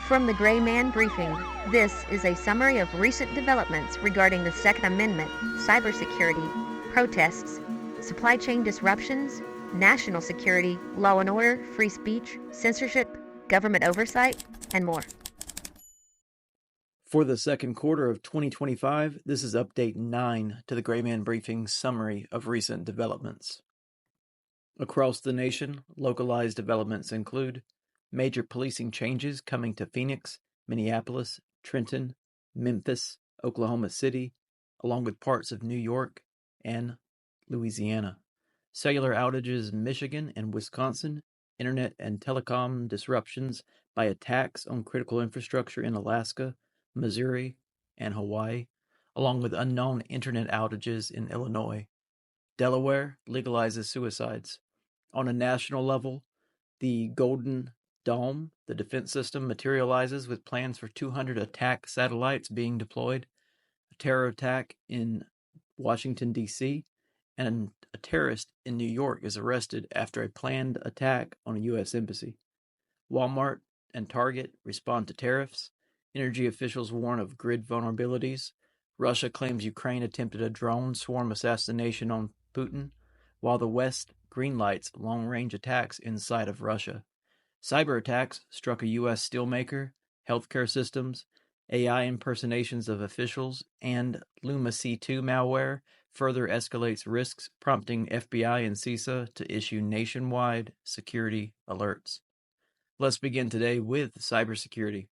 From the Gray Man Briefing, this is a summary of recent developments regarding the Second Amendment, cybersecurity, protests, supply chain disruptions, national security, law and order, free speech, censorship, government oversight, and more. For the second quarter of 2025, this is Update 9 to the Gray Man Briefing summary of recent developments. Across the nation, localized developments include major policing changes coming to Phoenix, Minneapolis, Trenton, Memphis, Oklahoma City, along with parts of New York and Louisiana. Cellular outages in Michigan and Wisconsin, internet and telecom disruptions by attacks on critical infrastructure in Alaska, Missouri, and Hawaii, along with unknown internet outages in Illinois. Delaware legalizes suicides. On a national level, the Golden Dome, the defense system, materializes with plans for 200 attack satellites being deployed. A terror attack in Washington, D.C., and a terrorist in New York is arrested after a planned attack on a U.S. embassy. Walmart and Target respond to tariffs. Energy officials warn of grid vulnerabilities. Russia claims Ukraine attempted a drone swarm assassination on Putin, while the West greenlights long-range attacks inside of Russia. Cyberattacks struck a U.S. steelmaker, healthcare systems, AI impersonations of officials, and Luma C2 malware further escalates risks, prompting FBI and CISA to issue nationwide security alerts. Let's begin today with cybersecurity.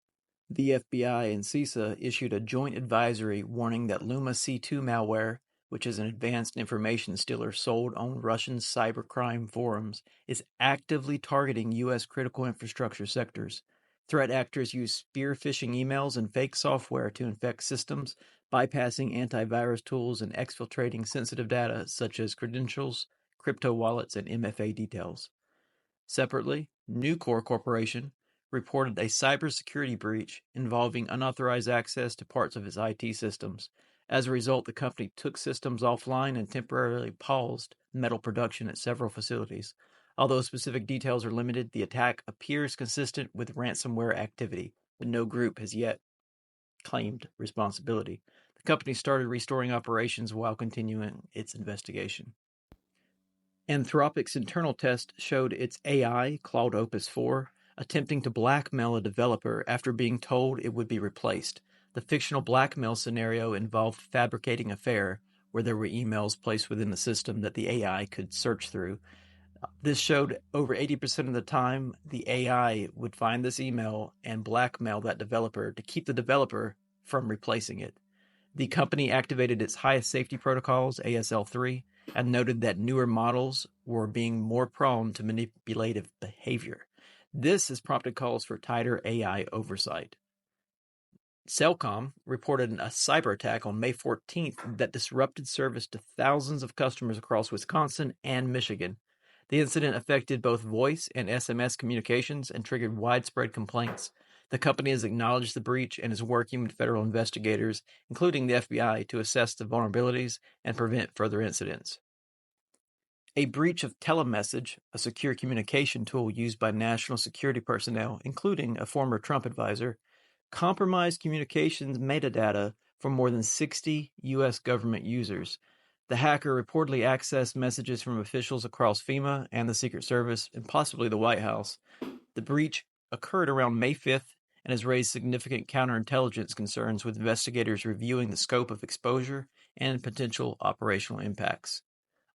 The FBI and CISA issued a joint advisory warning that Luma C2 malware, which is an advanced information stealer sold on Russian cybercrime forums, is actively targeting U.S. critical infrastructure sectors. Threat actors use spear phishing emails and fake software to infect systems, bypassing antivirus tools and exfiltrating sensitive data such as credentials, crypto wallets, and MFA details. Separately, Nucor Corporation reported a cybersecurity breach involving unauthorized access to parts of its IT systems. As a result, the company took systems offline and temporarily paused metal production at several facilities. Although specific details are limited, the attack appears consistent with ransomware activity, but no group has yet claimed responsibility. The company started restoring operations while continuing its investigation. Anthropic's internal test showed its AI, Claude Opus 4, attempting to blackmail a developer after being told it would be replaced. The fictional blackmail scenario involved fabricating a affair where there were emails placed within the system that the AI could search through. This showed over 80% of the time the AI would find this email and blackmail that developer to keep the developer from replacing it. The company activated its highest safety protocols, ASL3, and noted that newer models were being more prone to manipulative behavior. This has prompted calls for tighter AI oversight. Cellcom reported a cyber attack on May 14th that disrupted service to thousands of customers across Wisconsin and Michigan. The incident affected both voice and SMS communications and triggered widespread complaints. The company has acknowledged the breach and is working with federal investigators, including the FBI, to assess the vulnerabilities and prevent further incidents. A breach of telemessage, a secure communication tool used by national security personnel, including a former Trump advisor, compromised communications metadata for more than 60 U.S. government users. The hacker reportedly accessed messages from officials across FEMA and the Secret Service, and possibly the White House. The breach occurred around May 5th and has raised significant counterintelligence concerns, with investigators reviewing the scope of exposure and potential operational impacts.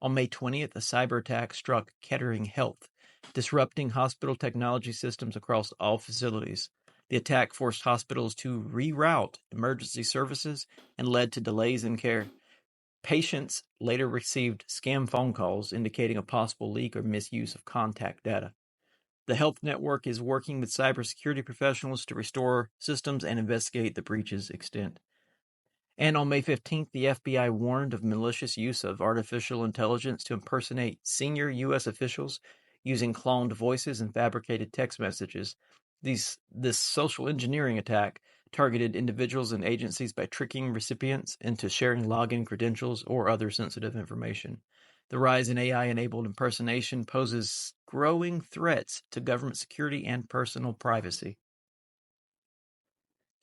On May 20th, a cyber attack struck Kettering Health, disrupting hospital technology systems across all facilities. The attack forced hospitals to reroute emergency services and led to delays in care. Patients later received scam phone calls indicating a possible leak or misuse of contact data. The health network is working with cybersecurity professionals to restore systems and investigate the breach's extent. And on May 15th, the FBI warned of malicious use of artificial intelligence to impersonate senior U.S. officials using cloned voices and fabricated text messages. This social engineering attack targeted individuals and agencies by tricking recipients into sharing login credentials or other sensitive information. The rise in AI-enabled impersonation poses growing threats to government security and personal privacy.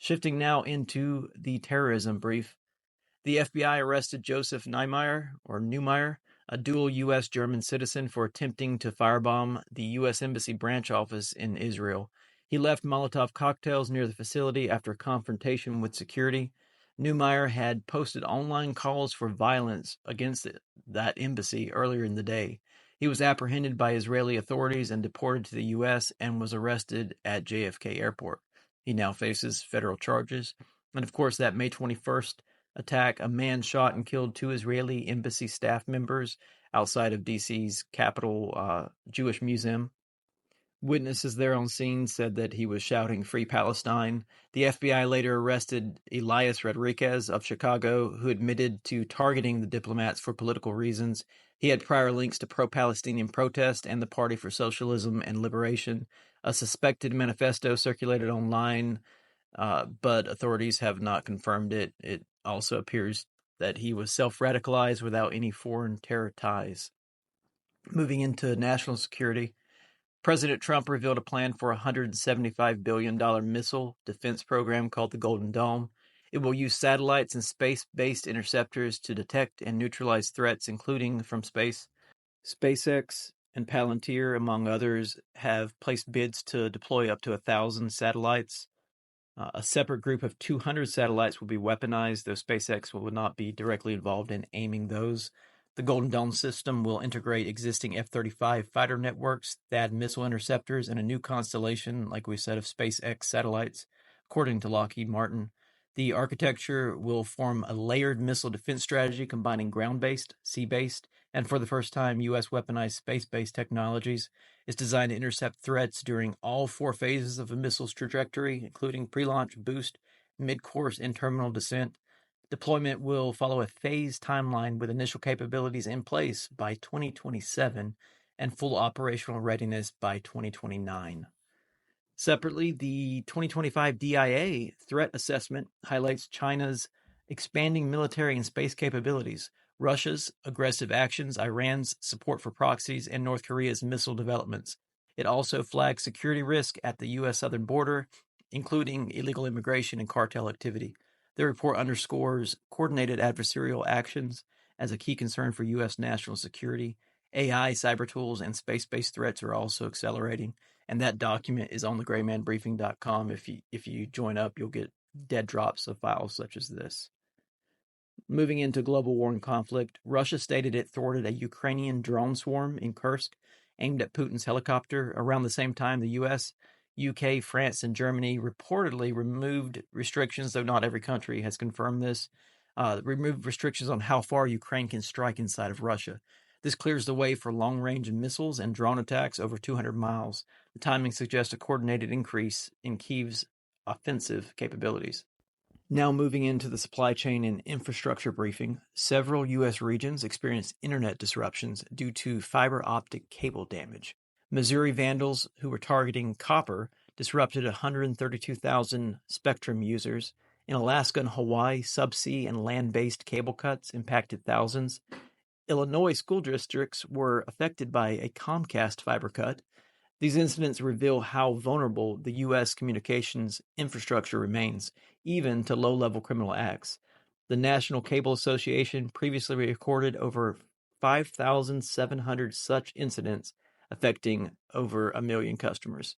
Shifting now into the terrorism brief. The FBI arrested Joseph Neumeier, a dual U.S.-German citizen, for attempting to firebomb the U.S. Embassy branch office in Israel. He left Molotov cocktails near the facility after a confrontation with security. Neumeier had posted online calls for violence against that embassy earlier in the day. He was apprehended by Israeli authorities and deported to the U.S. and was arrested at JFK Airport. He now faces federal charges. And of course, that May 21st attack, a man shot and killed 2 Israeli embassy staff members outside of D.C.'s Capitol Jewish Museum. Witnesses there on scene said that he was shouting "Free Palestine." The FBI later arrested Elias Rodriguez of Chicago, who admitted to targeting the diplomats for political reasons. He had prior links to pro-Palestinian protest and the Party for Socialism and Liberation. A suspected manifesto circulated online, but authorities have not confirmed it. It also appears that he was self-radicalized without any foreign terror ties. Moving into national security, President Trump revealed a plan for a $175 billion missile defense program called the Golden Dome. It will use satellites and space-based interceptors to detect and neutralize threats, including from space. SpaceX and Palantir, among others, have placed bids to deploy up to 1,000 satellites. A separate group of 200 satellites will be weaponized, though SpaceX will not be directly involved in aiming those. The Golden Dome system will integrate existing F-35 fighter networks, THAAD missile interceptors, and a new constellation, like we said, of SpaceX satellites, according to Lockheed Martin. The architecture will form a layered missile defense strategy combining ground-based, sea-based, and for the first time, U.S. weaponized space-based technologies. It's designed to intercept threats during all 4 phases of a missile's trajectory, including pre-launch, boost, mid-course, and terminal descent. Deployment will follow a phased timeline with initial capabilities in place by 2027 and full operational readiness by 2029. Separately, the 2025 DIA threat assessment highlights China's expanding military and space capabilities, Russia's aggressive actions, Iran's support for proxies, and North Korea's missile developments. It also flags security risk at the U.S. southern border, including illegal immigration and cartel activity. The report underscores coordinated adversarial actions as a key concern for U.S. national security. AI, cyber tools, and space-based threats are also accelerating, and that document is on thegraymanbriefing.com. If you join up, you'll get dead drops of files such as this. Moving into global war and conflict, Russia stated it thwarted a Ukrainian drone swarm in Kursk aimed at Putin's helicopter. Around the same time, the U.S., UK, France, and Germany reportedly removed restrictions, though not every country has confirmed this, removed restrictions on how far Ukraine can strike inside of Russia. This clears the way for long-range missiles and drone attacks over 200 miles. The timing suggests a coordinated increase in Kyiv's offensive capabilities. Now moving into the supply chain and infrastructure briefing, several U.S. regions experienced internet disruptions due to fiber optic cable damage. Missouri vandals who were targeting copper disrupted 132,000 Spectrum users. In Alaska and Hawaii, subsea and land-based cable cuts impacted thousands. Illinois school districts were affected by a Comcast fiber cut. These incidents reveal how vulnerable the U.S. communications infrastructure remains, even to low-level criminal acts. The National Cable Association previously recorded over 5,700 such incidents affecting over 1 million customers.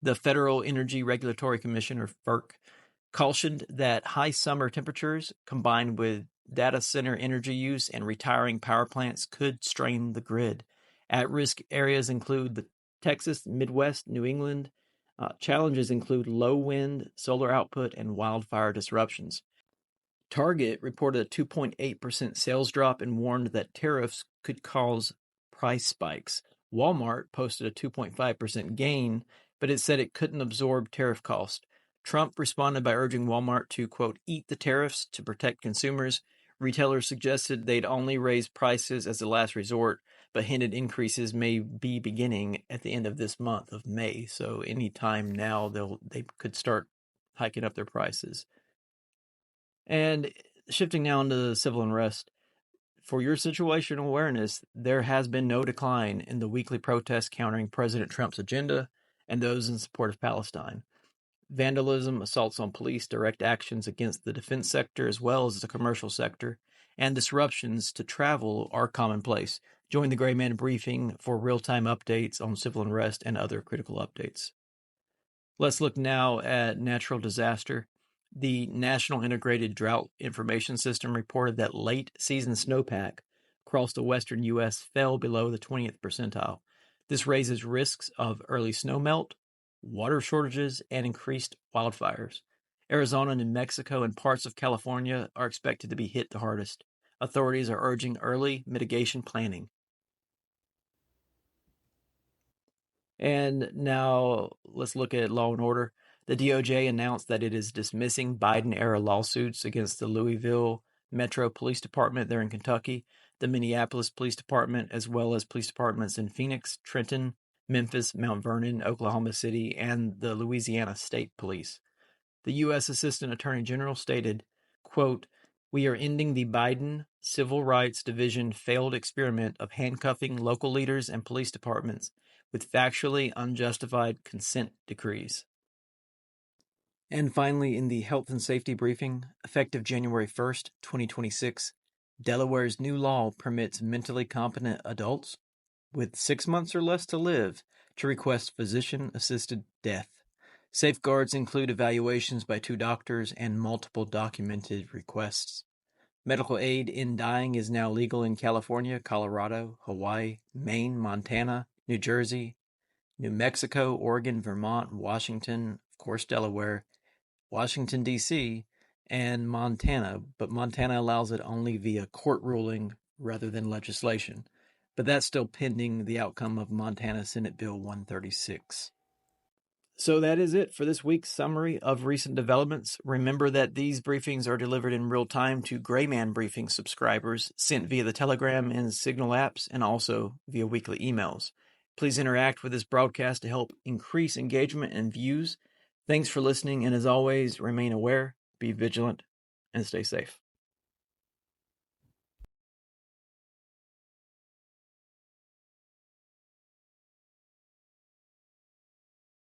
The Federal Energy Regulatory Commission, or FERC, cautioned that high summer temperatures combined with data center energy use and retiring power plants could strain the grid. At-risk areas include the Texas, Midwest, New England. Challenges include low wind, solar output, and wildfire disruptions. Target reported a 2.8% sales drop and warned that tariffs could cause price spikes. Walmart posted a 2.5% gain, but it said it couldn't absorb tariff cost. Trump responded by urging Walmart to, quote, eat the tariffs to protect consumers. Retailers suggested they'd only raise prices as a last resort, but hinted increases may be beginning at the end of this month of May. So anytime now, they could start hiking up their prices. And shifting now into civil unrest, for your situational awareness, there has been no decline in the weekly protests countering President Trump's agenda and those in support of Palestine. Vandalism, assaults on police, direct actions against the defense sector as well as the commercial sector, and disruptions to travel are commonplace. Join the Gray Man Briefing for real-time updates on civil unrest and other critical updates. Let's look now at natural disaster. The National Integrated Drought Information System reported that late season snowpack across the western U.S. fell below the 20th percentile. This raises risks of early snowmelt, water shortages, and increased wildfires. Arizona, New Mexico, and parts of California are expected to be hit the hardest. Authorities are urging early mitigation planning. And now let's look at law and order. The DOJ announced that it is dismissing Biden-era lawsuits against the Louisville Metro Police Department there in Kentucky, the Minneapolis Police Department, as well as police departments in Phoenix, Trenton, Memphis, Mount Vernon, Oklahoma City, and the Louisiana State Police. The U.S. Assistant Attorney General stated, quote, "We are ending the Biden Civil Rights Division failed experiment of handcuffing local leaders and police departments with factually unjustified consent decrees." And finally, in the health and safety briefing, effective January 1st, 2026, Delaware's new law permits mentally competent adults with 6 months or less to live to request physician-assisted death. Safeguards include evaluations by 2 doctors and multiple documented requests. Medical aid in dying is now legal in California, Colorado, Hawaii, Maine, Montana, New Jersey, New Mexico, Oregon, Vermont, Washington, of course, Delaware, Washington, D.C., and Montana, but Montana allows it only via court ruling rather than legislation. But that's still pending the outcome of Montana Senate Bill 136. So that is it for this week's summary of recent developments. Remember that these briefings are delivered in real time to Gray Man Briefing subscribers, sent via the Telegram and Signal apps, and also via weekly emails. Please interact with this broadcast to help increase engagement and views. Thanks for listening, and as always, remain aware, be vigilant, and stay safe.